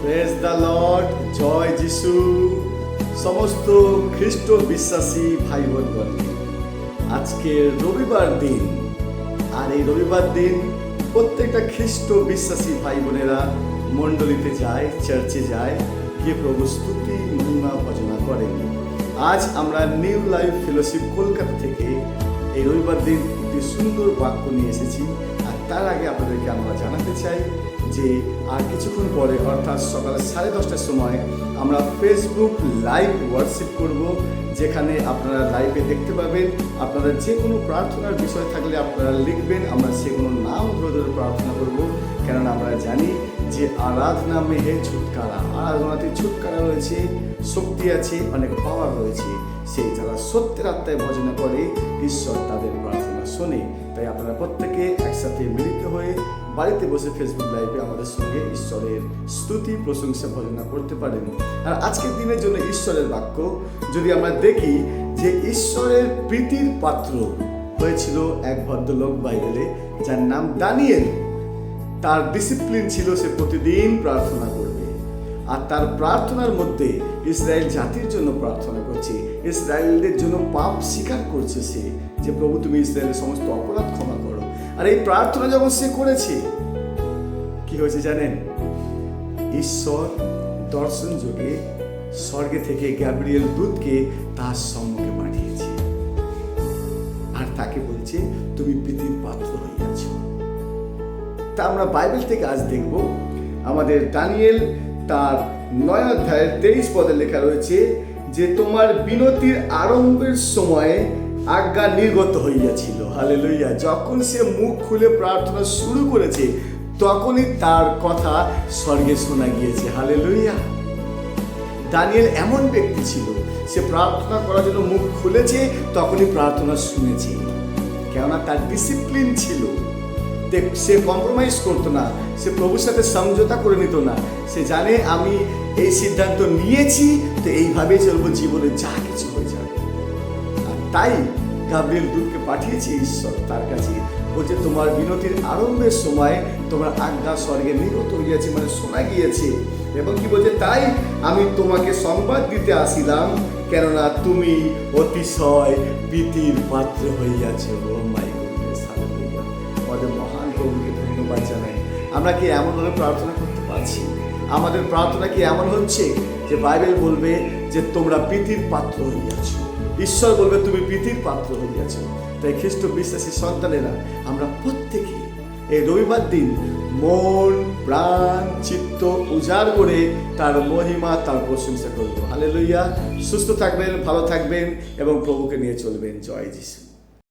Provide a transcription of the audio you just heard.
Praise the Lord, জয় যিশু। সমস্ত খ্রিস্ট বিশ্বাসী ভাই বোনগণ, আজকে রবিবার দিন, আর এই রবিবার দিন প্রত্যেকটা খ্রিস্ট বিশ্বাসী ভাই বোনেরা মণ্ডলীতে যায়, চার্চে যায়, গিয়ে প্রভু স্তুতি মহিমা ভজনা করেন। আজ আমরা নিউ লাইফ ফেলোশিপ কলকাতা থেকে এই রবিবার দিন একটি সুন্দর বাক্য নিয়ে এসেছি। আর তার আগে আপনাদেরকে আমরা জানাতে চাই যে আর কিছুক্ষণ পরে অর্থাৎ সকাল 10:30টার সময় আমরা ফেসবুক লাইভ হোয়াটসঅ্যাপ করব, যেখানে আপনারা লাইভে দেখতে পাবেন। আপনারা যে কোনো প্রার্থনার বিষয় থাকলে আপনারা লিখবেন, আমরা সেগুলো নাম ধরে ধরে প্রার্থনা করব। কেননা আমরা জানি যে আরাধনা মেহে ছুটকারা, আরাধনাতে ছুটকারা রয়েছে, শক্তি আছে, অনেক পাওয়ার রয়েছে। সেই যারা সত্যের আত্মায় ভজনা করে, ঈশ্বর তাদের প্রার্থনা শোনে। তাই আপনারা প্রত্যেকে একসাথে মিলিত হয়ে বাড়িতে বসে ফেসবুক লাইভে আমাদের সঙ্গে ঈশ্বরের স্তুতি প্রশংসা ভজনা করতে পারেন। আর আজকের দিনের জন্য ঈশ্বরের বাক্য যদি আমরা দেখি যে ঈশ্বরের প্রীতির পাত্র হয়েছিল এক ভদ্রলোক বাইবেলে, যার নাম দানিয়েল। তার ডিসিপ্লিন ছিল, সে প্রতিদিন প্রার্থনা করবে। আর তার প্রার্থনার মধ্যে ইসরায়েল জাতির জন্য প্রার্থনা করছে, ইসরায়েলদের জন্য পাপ স্বীকার করছে সে, যে প্রভু তুমি ইসরায়েলের সমস্ত অপরাধ ক্ষমা করো। আর এই প্রার্থনা যখন সে করেছে, কি হয়েছে জানেন? ঈশ্বর দর্শন যোগে স্বর্গে থেকে গ্যাব্রিয়েল দূতকে তার সম্মুখে পাঠিয়েছে, আর তাকে বলছে তুমি প্রীতির পাত্র হইয়াছ। তা আমরা বাইবেল থেকে আজ দেখব, আমাদের দানিয়েল তার 9 অধ্যায়ের 23 পদে লেখা রয়েছে যে তোমার বিনতির আরম্ভের সময় আজ্ঞা নির্গত হইয়াছিল। হালেলুয়া! যখন সে মুখ খুলে প্রার্থনা শুরু করেছে, তখনই তার কথা স্বর্গে শোনা গিয়েছে। হালেলুয়া! দানিয়েল এমন ব্যক্তি ছিল, সে প্রার্থনা করার জন্য মুখ খুলেছে, তখনই প্রার্থনা শুনেছে। কেননা তার ডিসিপ্লিন ছিল, সে কম্প্রোমাইজ করতো না, সে প্রভুর সাথে সমঝোতা করে নিত না। সে জানে আমি এই সিদ্ধান্ত নিয়েছি, তো এইভাবেই চলবো, জীবনে যা কিছু হয়ে যাবে। আর তাই গাব্রিয়েল দূতকে পাঠিয়েছে ঈশ্বর তার কাছে, বলছে তোমার বিনতির আরম্ভের সময় তোমার আজ্ঞা স্বর্গে নির্গত হইয়াছে, মানে শোনা গিয়েছে। এবং কি বলছে, তাই আমি তোমাকে সংবাদ দিতে আসিলাম, কেননা তুমি অতিশয় প্রীতির পাত্র হইয়াছ। ও মাই গডনেস, হালেলুয়া! আমাদের মহান প্রভুকে ধন্যবাদ জানাই। আমরা কি এমনভাবে প্রার্থনা করতে পারছি? আমাদের প্রার্থনা কি এমন হচ্ছে যে বাইবেল বলবে যে তোমরা প্রীতির পাত্র হইয়াছ, ঈশ্বর বলবে তুমি প্রীতির পাত্র হইয়াছ। তাই খ্রিস্ট বিশ্বাসী সন্তানেরা আমরা প্রত্যেকে এই রবিবার দিন মন প্রাণ চিত্ত উজাড় করে তার মহিমা, তার প্রশংসা করব। হালেলুয়া! সুস্থ থাকবেন, ভালো থাকবেন এবং প্রভুকে নিয়ে চলবেন। জয় যিশু।